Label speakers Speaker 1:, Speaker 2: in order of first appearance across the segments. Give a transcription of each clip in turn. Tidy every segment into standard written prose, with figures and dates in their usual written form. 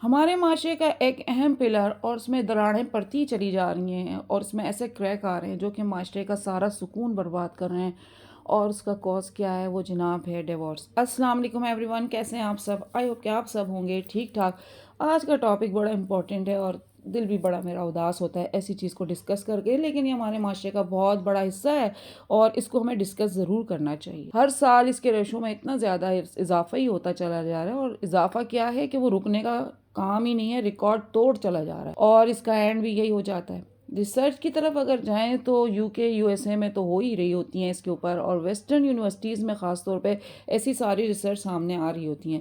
Speaker 1: ہمارے معاشرے کا ایک اہم پلر اور اس میں دراڑیں پڑتی چلی جا رہی ہیں اور اس میں ایسے کریک آ رہے ہیں جو کہ معاشرے کا سارا سکون برباد کر رہے ہیں، اور اس کا کوز کیا ہے؟ وہ جناب ہے ڈیورس۔ السلام علیکم ایوری ون، کیسے ہیں آپ سب؟ آئی ہوپ کہ آپ سب ہوں گے ٹھیک ٹھاک۔ آج کا ٹاپک بڑا امپورٹنٹ ہے اور دل بھی بڑا میرا اداس ہوتا ہے ایسی چیز کو ڈسکس کر کے، لیکن یہ ہمارے معاشرے کا بہت بڑا حصہ ہے اور اس کو ہمیں ڈسکس ضرور کرنا چاہیے۔ ہر سال اس کے ریشو میں اتنا زیادہ اضافہ ہی ہوتا چلا جا رہا ہے، اور اضافہ کیا ہے کہ وہ رکنے کا کام ہی نہیں ہے، ریکارڈ توڑ چلا جا رہا ہے، اور اس کا اینڈ بھی یہی ہو جاتا ہے۔ ریسرچ کی طرف اگر جائیں تو یو کے یو ایس اے میں تو ہو ہی رہی ہوتی ہیں اس کے اوپر، اور ویسٹرن یونیورسٹیز میں خاص طور پہ ایسی ساری ریسرچ سامنے آ رہی ہوتی ہیں،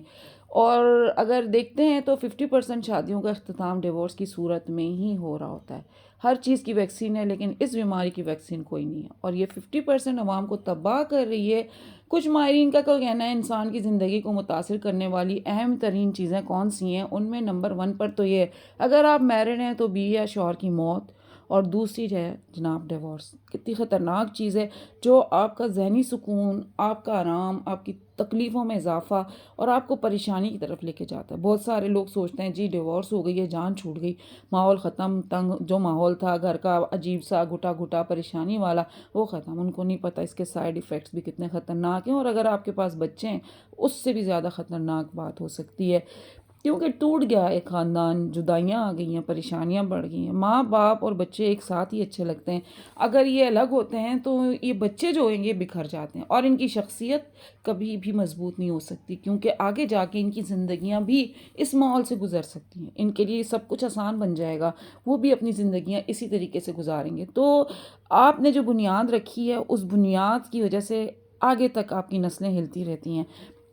Speaker 1: اور اگر دیکھتے ہیں تو 50% شادیوں کا اختتام ڈیورس کی صورت میں ہی ہو رہا ہوتا ہے۔ ہر چیز کی ویکسین ہے لیکن اس بیماری کی ویکسین کوئی نہیں ہے، اور یہ 50% عوام کو تباہ کر رہی ہے۔ کچھ ماہرین کا کہنا ہے انسان کی زندگی کو متاثر کرنے والی اہم ترین چیزیں کون سی ہیں، ان میں نمبر 1 پر تو یہ اگر آپ میرڈ ہیں تو بیوی یا شوہر کی موت، اور دوسری ہے جناب ڈیورس۔ کتنی خطرناک چیز ہے جو آپ کا ذہنی سکون، آپ کا آرام، آپ کی تکلیفوں میں اضافہ اور آپ کو پریشانی کی طرف لے کے جاتا ہے۔ بہت سارے لوگ سوچتے ہیں جی ڈیورس ہو گئی ہے، جان چھوٹ گئی، ماحول ختم، تنگ جو ماحول تھا گھر کا عجیب سا گھٹا گھٹا پریشانی والا وہ ختم۔ ان کو نہیں پتہ اس کے سائیڈ ایفیکٹس بھی کتنے خطرناک ہیں، اور اگر آپ کے پاس بچے ہیں اس سے بھی زیادہ خطرناک بات ہو سکتی ہے، کیونکہ ٹوٹ گیا ایک خاندان، جدائیاں آ گئی ہیں، پریشانیاں بڑھ گئی ہیں۔ ماں باپ اور بچے ایک ساتھ ہی اچھے لگتے ہیں، اگر یہ الگ ہوتے ہیں تو یہ بچے جو ہیں یہ بکھر جاتے ہیں، اور ان کی شخصیت کبھی بھی مضبوط نہیں ہو سکتی، کیونکہ آگے جا کے ان کی زندگیاں بھی اس ماحول سے گزر سکتی ہیں۔ ان کے لیے سب کچھ آسان بن جائے گا، وہ بھی اپنی زندگیاں اسی طریقے سے گزاریں گے۔ تو آپ نے جو بنیاد رکھی ہے اس بنیاد کی وجہ سے آگے تک آپ کی نسلیں ہلتی رہتی ہیں،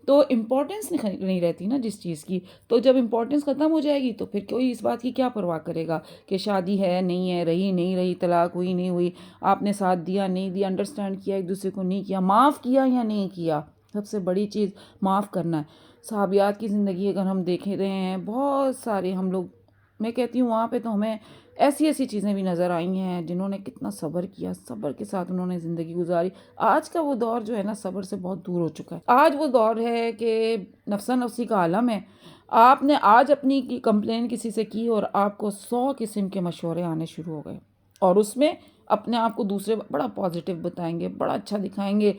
Speaker 1: تو امپورٹنس نہیں رہتی نا جس چیز کی۔ تو جب امپورٹنس ختم ہو جائے گی تو پھر کوئی اس بات کی کیا پرواہ کرے گا کہ شادی ہے نہیں ہے، رہی نہیں رہی، طلاق ہوئی نہیں ہوئی، آپ نے ساتھ دیا نہیں دیا، انڈرسٹینڈ کیا ایک دوسرے کو نہیں کیا، معاف کیا یا نہیں کیا۔ سب سے بڑی چیز معاف کرنا ہے۔ صحابیات کی زندگی اگر ہم دیکھ رہے ہیں، بہت سارے ہم لوگ، میں کہتی ہوں وہاں پہ تو ہمیں ایسی ایسی چیزیں بھی نظر آئی ہیں جنہوں نے کتنا صبر کیا، صبر کے ساتھ انہوں نے زندگی گزاری۔ آج کا وہ دور جو ہے نا صبر سے بہت دور ہو چکا ہے۔ آج وہ دور ہے کہ نفسا نفسی کا عالم ہے۔ آپ نے آج اپنی کمپلین کسی سے کی اور آپ کو 100 قسم کے مشورے آنے شروع ہو گئے، اور اس میں اپنے آپ کو دوسرے بڑا پازیٹیو بتائیں گے، بڑا اچھا دکھائیں گے،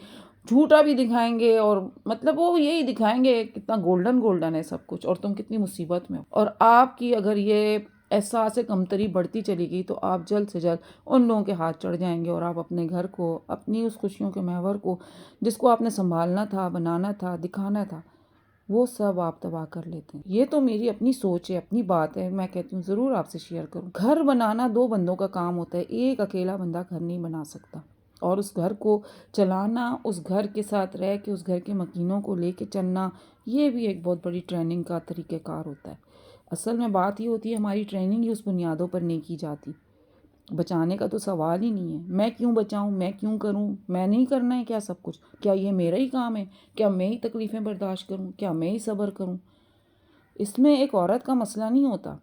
Speaker 1: جھوٹا بھی دکھائیں گے، اور مطلب وہ یہی دکھائیں گے کتنا گولڈن گولڈن ہے سب کچھ، اور تم کتنی مصیبت میں ہو۔ اور آپ کی اگر یہ احساس کمتری بڑھتی چلی گئی تو آپ جلد سے جلد ان لوگوں کے ہاتھ چڑھ جائیں گے، اور آپ اپنے گھر کو، اپنی اس خوشیوں کے محور کو جس کو آپ نے سنبھالنا تھا، بنانا تھا، دکھانا تھا، وہ سب آپ تباہ کر لیتے ہیں۔ یہ تو میری اپنی سوچ ہے، اپنی بات ہے، میں کہتی ہوں ضرور آپ سے شیئر کروں۔ گھر بنانا 2 بندوں کا کام ہوتا ہے، ایک اکیلا بندہ گھر نہیں بنا سکتا، اور اس گھر کو چلانا، اس گھر کے ساتھ رہ کے اس گھر کے مکینوں کو لے کے چلنا، یہ بھی ایک بہت بڑی ٹریننگ کا طریقہ کار ہوتا ہے۔ اصل میں بات یہ ہوتی ہے ہماری ٹریننگ ہی اس بنیادوں پر نہیں کی جاتی۔ بچانے کا تو سوال ہی نہیں ہے، میں کیوں بچاؤں، میں کیوں کروں، میں نہیں کرنا ہے کیا سب کچھ؟ کیا یہ میرا ہی کام ہے؟ کیا میں ہی تکلیفیں برداشت کروں؟ کیا میں ہی صبر کروں؟ اس میں ایک عورت کا مسئلہ نہیں ہوتا،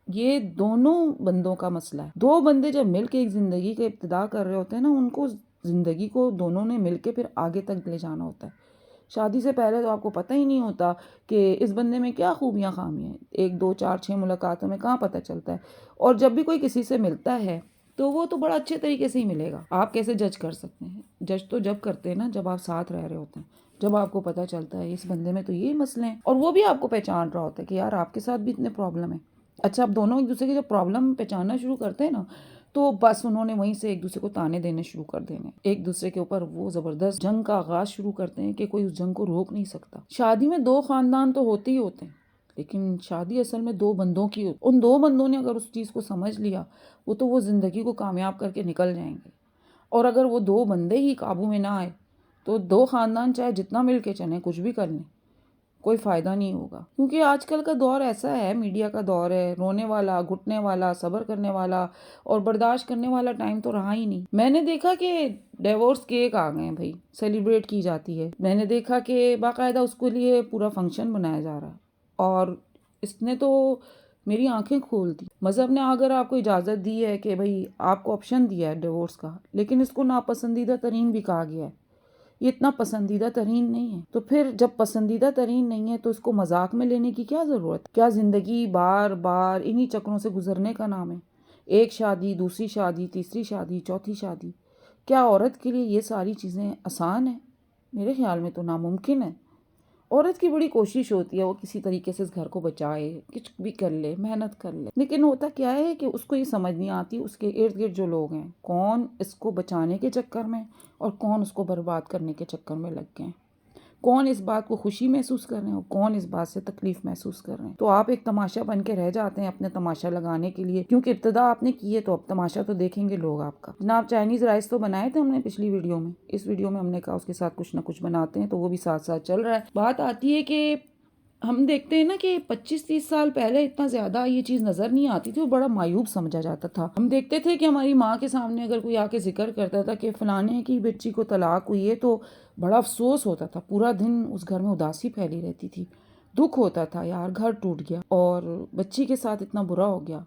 Speaker 1: یہ دونوں بندوں کا مسئلہ ہے۔ 2 بندے جب مل کے ایک زندگی کے ابتدا کر رہے ہوتے ہیں نا، ان کو زندگی کو دونوں نے مل کے پھر آگے تک لے جانا ہوتا ہے۔ شادی سے پہلے تو آپ کو پتہ ہی نہیں ہوتا کہ اس بندے میں کیا خوبیاں خامیاں ہیں، 1 2 4 6 ملاقاتوں میں کہاں پتہ چلتا ہے، اور جب بھی کوئی کسی سے ملتا ہے تو وہ تو بڑا اچھے طریقے سے ہی ملے گا۔ آپ کیسے جج کر سکتے ہیں؟ جج تو جب کرتے ہیں نا جب آپ ساتھ رہ رہے ہوتے ہیں، جب آپ کو پتہ چلتا ہے اس بندے میں تو یہی مسئلے ہیں، اور وہ بھی آپ کو پہچان رہا ہوتا ہے کہ یار آپ کے ساتھ بھی اتنے پرابلم ہیں۔ اچھا، اب دونوں ایک دوسرے کے جب پرابلم پہچاننا شروع کرتے ہیں نا، تو بس انہوں نے وہیں سے ایک دوسرے کو تانے دینے شروع کر دینے، ایک دوسرے کے اوپر وہ زبردست جنگ کا آغاز شروع کرتے ہیں کہ کوئی اس جنگ کو روک نہیں سکتا۔ شادی میں 2 خاندان تو ہوتے ہی ہوتے ہیں، لیکن شادی اصل میں 2 بندوں کی ہوتی ہے۔ ان 2 بندوں نے اگر اس چیز کو سمجھ لیا، وہ زندگی کو کامیاب کر کے نکل جائیں گے۔ اور اگر وہ 2 بندے ہی قابو میں نہ آئے تو 2 خاندان چاہے جتنا مل کے چلیں، کچھ بھی کر لیں، کوئی فائدہ نہیں ہوگا، کیونکہ آج کل کا دور ایسا ہے، میڈیا کا دور ہے، رونے والا، گھٹنے والا، صبر کرنے والا اور برداشت کرنے والا ٹائم تو رہا ہی نہیں۔ میں نے دیکھا کہ ڈیورس کیک آ گئے ہیں بھائی، سیلیبریٹ کی جاتی ہے۔ میں نے دیکھا کہ باقاعدہ اس کے لیے پورا فنکشن بنایا جا رہا ہے، اور اس نے تو میری آنکھیں کھول دی۔ مذہب نے اگر آپ کو اجازت دی ہے کہ بھائی آپ کو آپشن دیا ہے ڈیورس کا، لیکن اس کو ناپسندیدہ ترین بھی کہا گیا ہے یہ اتنا پسندیدہ ترین نہیں ہے. تو پھر جب پسندیدہ ترین نہیں ہے تو اس کو مذاق میں لینے کی کیا ضرورت؟ کیا زندگی بار بار انہی چکروں سے گزرنے کا نام ہے؟ ایک شادی، دوسری شادی، تیسری شادی، چوتھی شادی. کیا عورت کے لیے یہ ساری چیزیں آسان ہیں؟ میرے خیال میں تو ناممکن ہے. عورت کی بڑی کوشش ہوتی ہے وہ کسی طریقے سے اس گھر کو بچائے، کچھ بھی کر لے، محنت کر لے، لیکن ہوتا کیا ہے کہ اس کو یہ سمجھ نہیں آتی اس کے ارد گرد جو لوگ ہیں کون اس کو بچانے کے چکر میں اور کون اس کو برباد کرنے کے چکر میں لگ گئے ہیں. کون اس بات کو خوشی محسوس کر رہے ہیں اور کون اس بات سے تکلیف محسوس کر رہے ہیں. تو آپ ایک تماشا بن کے رہ جاتے ہیں اپنے تماشا لگانے کے لیے، کیونکہ ابتدا آپ نے کی ہے تو اب تماشا تو دیکھیں گے لوگ آپ کا. جناب چائنیز رائس تو بنائے تھے ہم نے پچھلی ویڈیو میں، اس ویڈیو میں ہم نے کہا اس کے ساتھ کچھ نہ کچھ بناتے ہیں، تو وہ بھی ساتھ ساتھ چل رہا ہے. بات آتی ہے کہ ہم دیکھتے ہیں نا کہ 25-30 سال پہلے اتنا زیادہ یہ چیز نظر نہیں آتی تھی اور بڑا معیوب سمجھا جاتا تھا. ہم دیکھتے تھے کہ ہماری ماں کے سامنے اگر کوئی آ کے ذکر کرتا تھا کہ فلانے کی بچی کو طلاق ہوئی ہے تو بڑا افسوس ہوتا تھا، پورا دن اس گھر میں اداسی پھیلی رہتی تھی، دکھ ہوتا تھا یار گھر ٹوٹ گیا اور بچی کے ساتھ اتنا برا ہو گیا.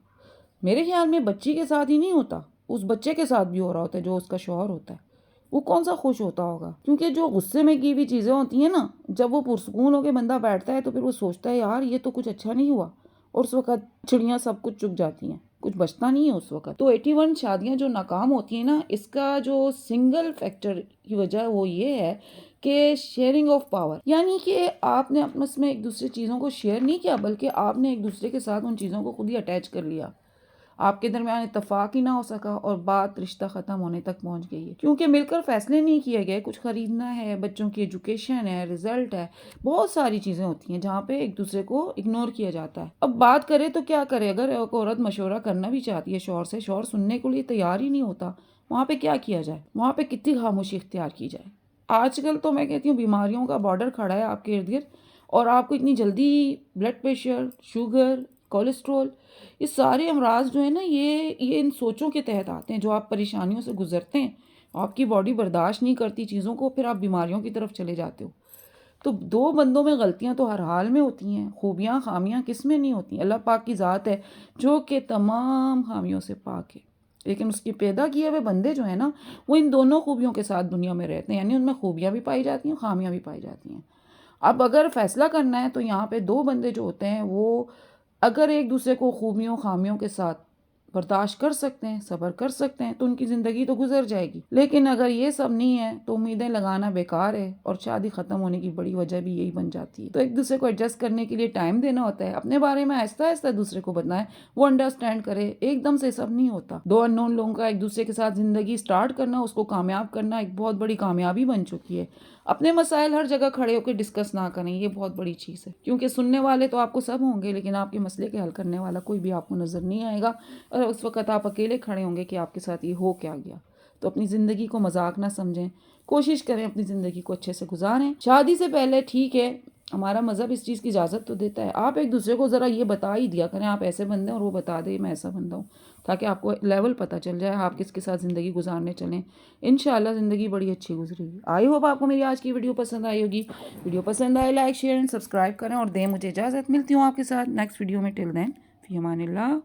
Speaker 1: میرے خیال میں بچی کے ساتھ ہی نہیں ہوتا، اس بچے کے ساتھ بھی ہو رہا ہوتا ہے جو اس کا شوہر ہوتا ہے. وہ کون سا خوش ہوتا ہوگا؟ کیونکہ جو غصے میں کی ہوئی چیزیں ہوتی ہیں نا، جب وہ پرسکون ہو کے بندہ بیٹھتا ہے تو پھر وہ سوچتا ہے یار یہ تو کچھ اچھا نہیں ہوا، اور اس وقت چڑیاں سب کچھ چگ جاتی ہیں، کچھ بچتا نہیں ہے اس وقت. تو 81 شادیاں جو ناکام ہوتی ہیں نا، اس کا جو سنگل فیکٹر کی وجہ وہ یہ ہے کہ شیئرنگ آف پاور، یعنی کہ آپ نے اپنے میں ایک دوسرے چیزوں کو شیئر نہیں کیا بلکہ آپ نے ایک دوسرے کے ساتھ ان چیزوں کو خود ہی اٹیچ کر لیا. آپ کے درمیان اتفاق ہی نہ ہو سکا اور بات رشتہ ختم ہونے تک پہنچ گئی ہے کیونکہ مل کر فیصلے نہیں کیے گئے. کچھ خریدنا ہے، بچوں کی ایجوکیشن ہے، رزلٹ ہے، بہت ساری چیزیں ہوتی ہیں جہاں پہ ایک دوسرے کو اگنور کیا جاتا ہے. اب بات کرے تو کیا کرے، اگر ایک عورت مشورہ کرنا بھی چاہتی ہے شوہر سے، شوہر سننے کے لیے تیار ہی نہیں ہوتا، وہاں پہ کیا کیا جائے؟ وہاں پہ کتنی خاموشی اختیار کی جائے؟ آج کل تو میں کہتی ہوں بیماریوں کا بارڈر کھڑا ہے آپ کے ارد گرد، اور آپ کو اتنی جلدی بلڈ پریشر، شوگر، کولیسٹرول، یہ سارے امراض جو ہیں نا یہ ان سوچوں کے تحت آتے ہیں جو آپ پریشانیوں سے گزرتے ہیں. آپ کی باڈی برداشت نہیں کرتی چیزوں کو، پھر آپ بیماریوں کی طرف چلے جاتے ہو. تو دو بندوں میں غلطیاں تو ہر حال میں ہوتی ہیں، خوبیاں خامیاں کس میں نہیں ہوتی. اللہ پاک کی ذات ہے جو کہ تمام خامیوں سے پاک ہے، لیکن اس کے پیدا کیے ہوئے بندے جو ہیں نا وہ ان دونوں خوبیوں کے ساتھ دنیا میں رہتے ہیں، یعنی ان میں خوبیاں بھی پائی جاتی ہیں، خامیاں بھی پائی جاتی ہیں. اب اگر فیصلہ کرنا ہے تو یہاں پہ دو بندے جو ہوتے ہیں وہ اگر ایک دوسرے کو خوبیوں خامیوں کے ساتھ برداشت کر سکتے ہیں، صبر کر سکتے ہیں، تو ان کی زندگی تو گزر جائے گی. لیکن اگر یہ سب نہیں ہے تو امیدیں لگانا بیکار ہے، اور شادی ختم ہونے کی بڑی وجہ بھی یہی بن جاتی ہے. تو ایک دوسرے کو ایڈجسٹ کرنے کے لیے ٹائم دینا ہوتا ہے، اپنے بارے میں آہستہ آہستہ دوسرے کو بتائیں، وہ انڈرسٹینڈ کرے. ایک دم سے سب نہیں ہوتا. دو ان نون لوگوں کا ایک دوسرے کے ساتھ زندگی سٹارٹ کرنا، اس کو کامیاب کرنا ایک بہت بڑی کامیابی بن چکی ہے. اپنے مسائل ہر جگہ کھڑے ہو کے ڈسکس نہ کریں، یہ بہت بڑی چیز ہے، کیونکہ سننے والے تو آپ کو سب ہوں گے لیکن آپ کے مسئلے کے حل کرنے والا کوئی بھی آپ کو نظر نہیں آئے گا، اور اس وقت آپ اکیلے کھڑے ہوں گے کہ آپ کے ساتھ یہ ہو کیا گیا. تو اپنی زندگی کو مذاق نہ سمجھیں، کوشش کریں اپنی زندگی کو اچھے سے گزاریں. شادی سے پہلے ٹھیک ہے ہمارا مذہب اس چیز کی اجازت تو دیتا ہے، آپ ایک دوسرے کو ذرا یہ بتا ہی دیا کریں آپ ایسے بندے ہیں، اور وہ بتا دے میں ایسا بندہ ہوں، تاکہ آپ کو لیول پتہ چل جائے آپ کس کے ساتھ زندگی گزارنے چلیں. انشاءاللہ زندگی بڑی اچھی گزرے گی. آئی ہوپ آپ کو میری آج کی ویڈیو پسند آئی ہوگی. ویڈیو پسند آئے لائک شیئر اینڈ سبسکرائب کریں اور دیں مجھے اجازت. ملتی ہوں آپ کے ساتھ نیکسٹ ویڈیو میں. ٹل دین فی امان اللہ.